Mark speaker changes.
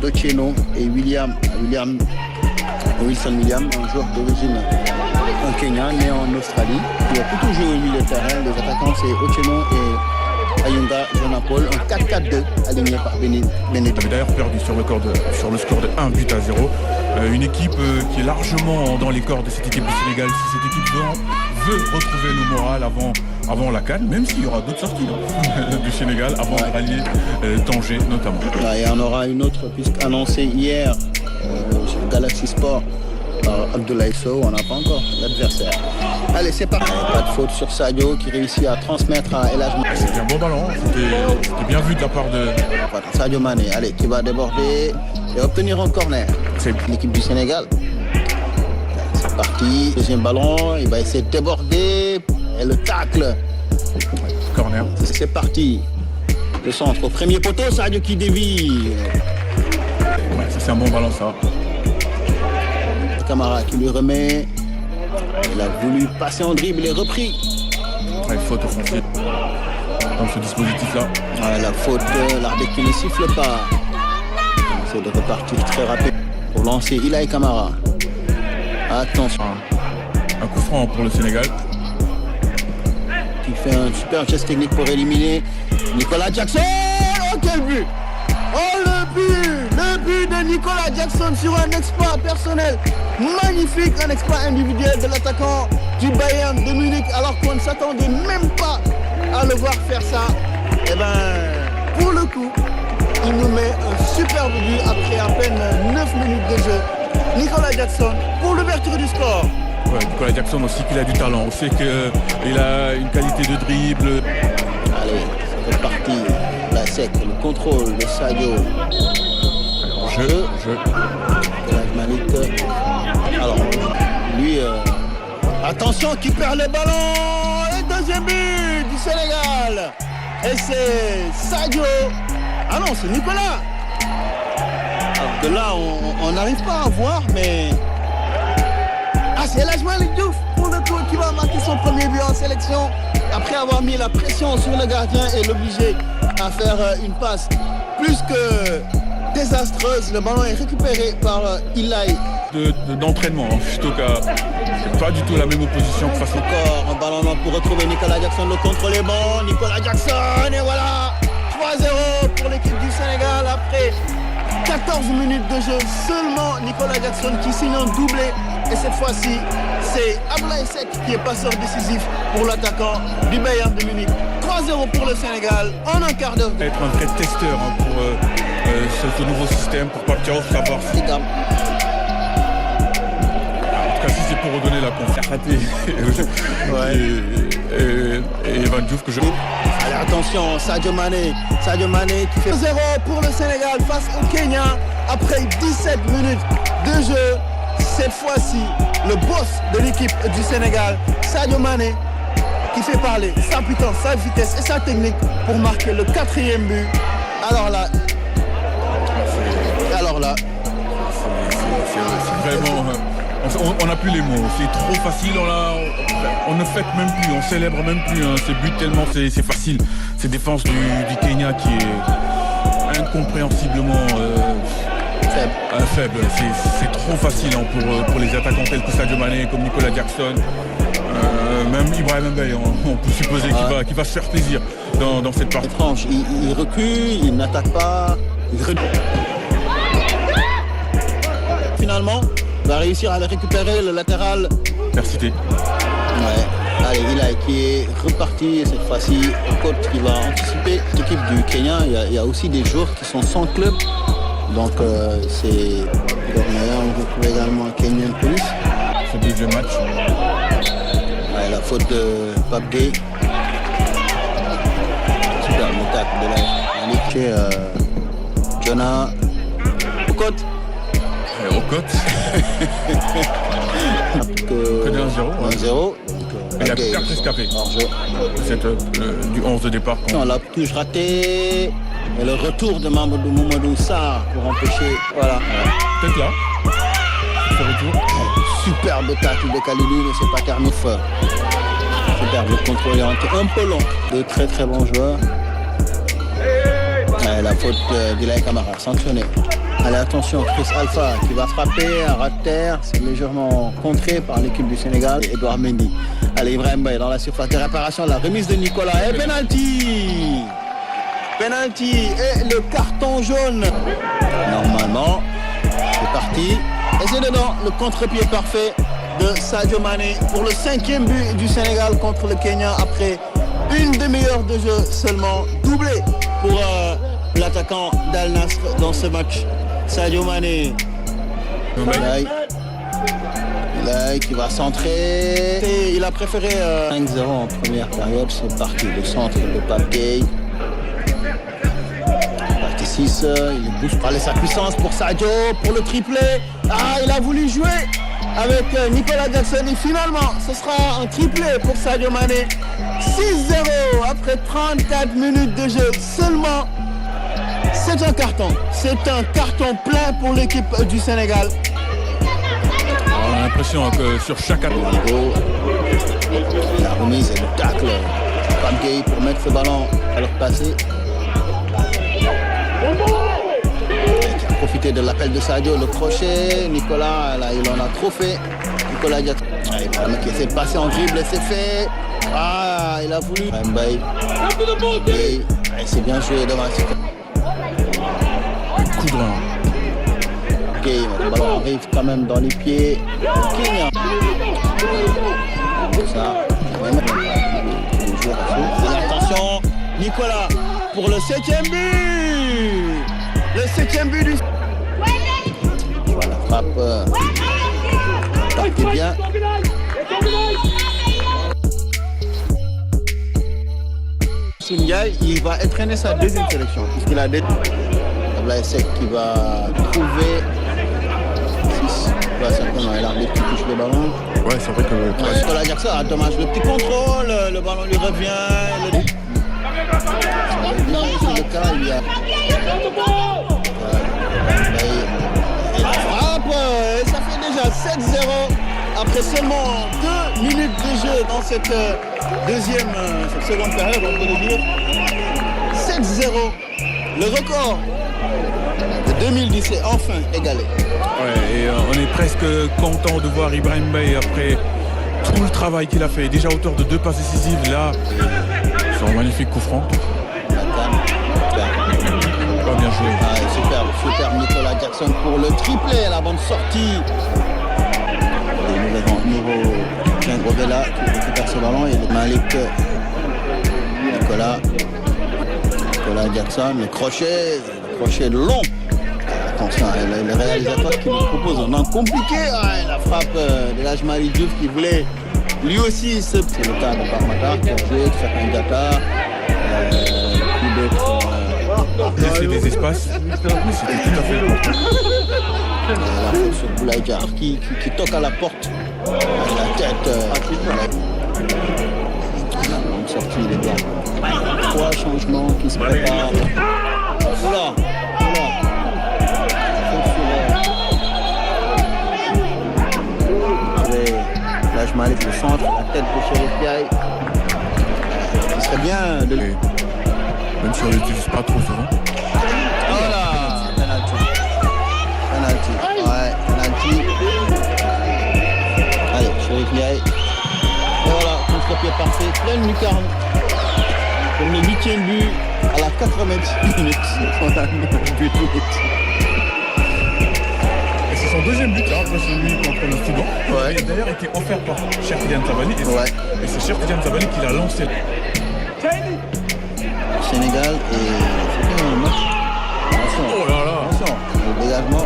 Speaker 1: d'Otieno et Wilson William, un joueur d'origine Kenya, né en Australie. Il a plutôt joué au milieu de terrain. Les attaquants, c'est Otieno et Ayunga Jonapol, un 4-4-2 aligné par Bénédicte.
Speaker 2: Il avait d'ailleurs perdu sur le score de 1-0. Une équipe qui est largement dans les corps de cette équipe du Sénégal. Si cette équipe veut retrouver le moral avant la CAN, même s'il y aura d'autres sorties du Sénégal avant de rallier Tanger notamment.
Speaker 1: Et on aura une autre piste annoncée hier sur Galaxy Sport par Abdoulaye Sow. On n'a pas encore l'adversaire. Allez, c'est parti. Pas de faute sur Sadio qui réussit à transmettre à El Hadj Malick.
Speaker 2: C'était un bon ballon, c'était bien vu de la part de
Speaker 1: Sadio Mané, allez, qui va déborder et obtenir un corner. C'est l'équipe du Sénégal. C'est parti, deuxième ballon, il va essayer de déborder et le tacle.
Speaker 2: Corner.
Speaker 1: C'est parti. Le centre au premier poteau, Sadio qui dévie.
Speaker 2: Ouais, ça c'est un bon ballon ça.
Speaker 1: Camara qui lui remet. Il a voulu passer en dribble et repris.
Speaker 2: Ouais, faute offensive dans ce dispositif-là.
Speaker 1: Ouais, la faute, l'arbitre qui ne siffle pas. On essaie de repartir très rapide pour lancer Ilaï Camara. Attention.
Speaker 2: Un coup franc pour le Sénégal.
Speaker 1: Qui fait un super geste technique pour éliminer Nicolas Jackson. Oh quel but! Oh le but de Nicolas Jackson sur un exploit personnel magnifique, un exploit individuel de l'attaquant du Bayern de Munich alors qu'on ne s'attendait même pas à le voir faire ça. Et pour le coup, il nous met un superbe but après à peine 9 minutes de jeu. Nicolas Jackson pour l'ouverture du score.
Speaker 2: Ouais, Nicolas Jackson aussi qu'il a du talent, on sait qu'il a une qualité de dribble.
Speaker 1: Allez, c'est reparti. La sec, le contrôle de Sadio.
Speaker 2: Jeu.
Speaker 1: El Hadj Malick. Alors, lui, attention, qui perd le ballon. Et deuxième but du Sénégal. Et c'est Sadio. Ah non, c'est Nicolas. Alors que là, on n'arrive pas à voir, mais... Ah, c'est El Hadj Malick Diouf, pour le coup, qui va marquer son premier but en sélection. Après avoir mis la pression sur le gardien et l'obliger à faire une passe plus que désastreuse. Le ballon est récupéré par Ilaï.
Speaker 2: D'entraînement, plutôt qu'à... C'est pas du tout la même opposition que face au
Speaker 1: corps. Un ballon long pour retrouver Nicolas Jackson. Le contrôle est bon. Nicolas Jackson, et voilà 3-0 pour l'équipe du Sénégal après 14 minutes de jeu. Seulement Nicolas Jackson qui signe un doublé. Et cette fois-ci, c'est Ablaye Seck qui est passeur décisif pour l'attaquant du Bayern de Munich. 3-0 pour le Sénégal en un quart d'heure.
Speaker 2: Être un vrai testeur pour ce nouveau système, pour Pape savoir si... En tout cas, si c'est pour redonner la confiance et Evan Diouf que je...
Speaker 1: Allez, attention, Sadio Mané qui fait 0 pour le Sénégal face au Kenya après 17 minutes de jeu. Cette fois-ci, le boss de l'équipe du Sénégal, Sadio Mané, qui fait parler sa puissance, sa vitesse et sa technique pour marquer le 4e but. Alors là,
Speaker 2: c'est vraiment... On n'a plus les mots, c'est trop facile, on ne fête même plus, on célèbre même plus ces buts tellement c'est facile. Cette défense du Kenya qui est incompréhensiblement faible. C'est trop facile pour les attaquants tels que Sadio Mané, comme Nicolas Jackson. Même Ibrahim Mbaye, on peut supposer qu'il va se faire plaisir dans cette partie.
Speaker 1: Étrange, il recule, il n'attaque pas, il recule. Finalement, il va réussir à le récupérer, le latéral.
Speaker 2: Percité.
Speaker 1: Ouais. Allez, Ilaï qui est reparti cette fois-ci au coach qui va anticiper. L'équipe du Kenya, il y a aussi des joueurs qui sont sans club. Donc c'est... On retrouve également Kenyan Police.
Speaker 2: Ce deuxième match.
Speaker 1: Ouais, la faute de Pape Gueye. Super, le tacle de la Ligue. Jonah. Au côte.
Speaker 2: Au côte. Que de 1-0.
Speaker 1: 1-0.
Speaker 2: Il a presque escapé. Du 11 de départ.
Speaker 1: On l'a touche raté. Et le retour de Mamadou Sarr pour empêcher. Voilà.
Speaker 2: Peut-être là. Ce retour.
Speaker 1: Superbe tacle de Kalidou, mais c'est pas Carnouf. Superbe, le contrôle est un peu long. De très très bons joueurs. Ouais, la faute d'Ilay Kamara, sanctionnée. Allez, attention, Chris Alpha qui va frapper à ras de terre. C'est légèrement contré par l'équipe du Sénégal. Edouard Mendy. Allez, Ibrahim Mbaye dans la surface de réparation. La remise de Nicolas. Et penalty. Penalty et le carton jaune. Normalement, c'est parti. Et c'est dedans, le contre-pied parfait de Sadio Mané pour le 5e but du Sénégal contre le Kenya après une demi-heure de jeu seulement. Doublé pour l'attaquant d'Al Nassr dans ce match. Sadio Mané. Ilay qui va centrer. Et il a préféré 5-0 en première période. C'est parti, le centre de Pape Gueye. Partie 6, il bouge par sa puissance pour Sadio, pour le triplé. Ah, il a voulu jouer avec Nicolas Jackson et finalement ce sera un triplé pour Sadio Mané. 6-0 après 34 minutes de jeu seulement. C'est un carton plein pour l'équipe du Sénégal.
Speaker 2: On a l'impression que sur chaque attaque,
Speaker 1: la remise et le tacle, Pape Gueye pour mettre ce ballon à leur passer. Qui a profité de l'appel de Sadio, le crochet. Nicolas, là, il en a trop fait. Nicolas Jackson, qui essaie de passer en dribble et c'est fait. Ah, il a voulu. Mbaye. Et c'est bien joué devant ce
Speaker 2: coup de rein.
Speaker 1: Ok, le ballon arrive quand même dans les pieds. Kenya. Ça. Et attention, Nicolas pour le 7e but. Le 7e but du. Voilà, frappe. Tape bien. Ndiaye, il va entraîner sa deuxième sélection puisqu'il a des Ablaye Seck qui va trouver 6. Là, certainement, il a l'arbitre qui touche le ballon.
Speaker 2: Ouais, c'est vrai que
Speaker 1: Nicolas Jackson, dommage, le petit contrôle, le ballon lui revient. Sur le cas, il y a et la frappe, et ça fait déjà 7-0 après seulement 2 minutes de jeu dans cette seconde période, on peut le dire. 7-0, le record de 2010 est enfin égalé.
Speaker 2: Ouais, et on est presque content de voir Ibrahim Mbaye après tout le travail qu'il a fait. Déjà auteur de 2 passes décisives, là, c'est un magnifique coup franc. Pas bien joué.
Speaker 1: Ah, superbe Nicolas Jackson pour le triplé à la bonne sortie. Nous avons nouveau Rovella qui récupère ce ballon et le Malik Nicolas Jackson, le crochet long. Attention, le réalisateur qui nous propose un an compliqué. La frappe de Lajmari Diouf qui voulait lui aussi c'est le cas de Parmata qui a joué, de Fakan Diatta, puis d'autres.
Speaker 2: Laisser des espaces, mais c'était tout à fait important.
Speaker 1: La faute sur Boulaïdjar qui toque à la porte. La tête. Une sortie, les gars. 3 changements qui se préparent. Oula. Là, je m'arrête le centre, la tête de Chérif Ndiaye. Ce serait bien de.
Speaker 2: Même si on l'utilise pas trop souvent.
Speaker 1: Voilà, penalty. Ouais, penalty. Allez, Chérif Ndiaye. Et voilà, contre-pied parfait, pleine lucarne. Pour le 8e but à la 80e minute. On a un but
Speaker 2: Et c'est son 2e but là, après celui contre le Soudan.
Speaker 1: Ouais.
Speaker 2: Il a d'ailleurs été offert par Cheikh Tidiane Tabani. Et c'est Cheikh Tidiane Tabani qui l'a lancé.
Speaker 1: Sénégal et c'est un match. Attention,
Speaker 2: Oh là là.
Speaker 1: attention, le dégagement.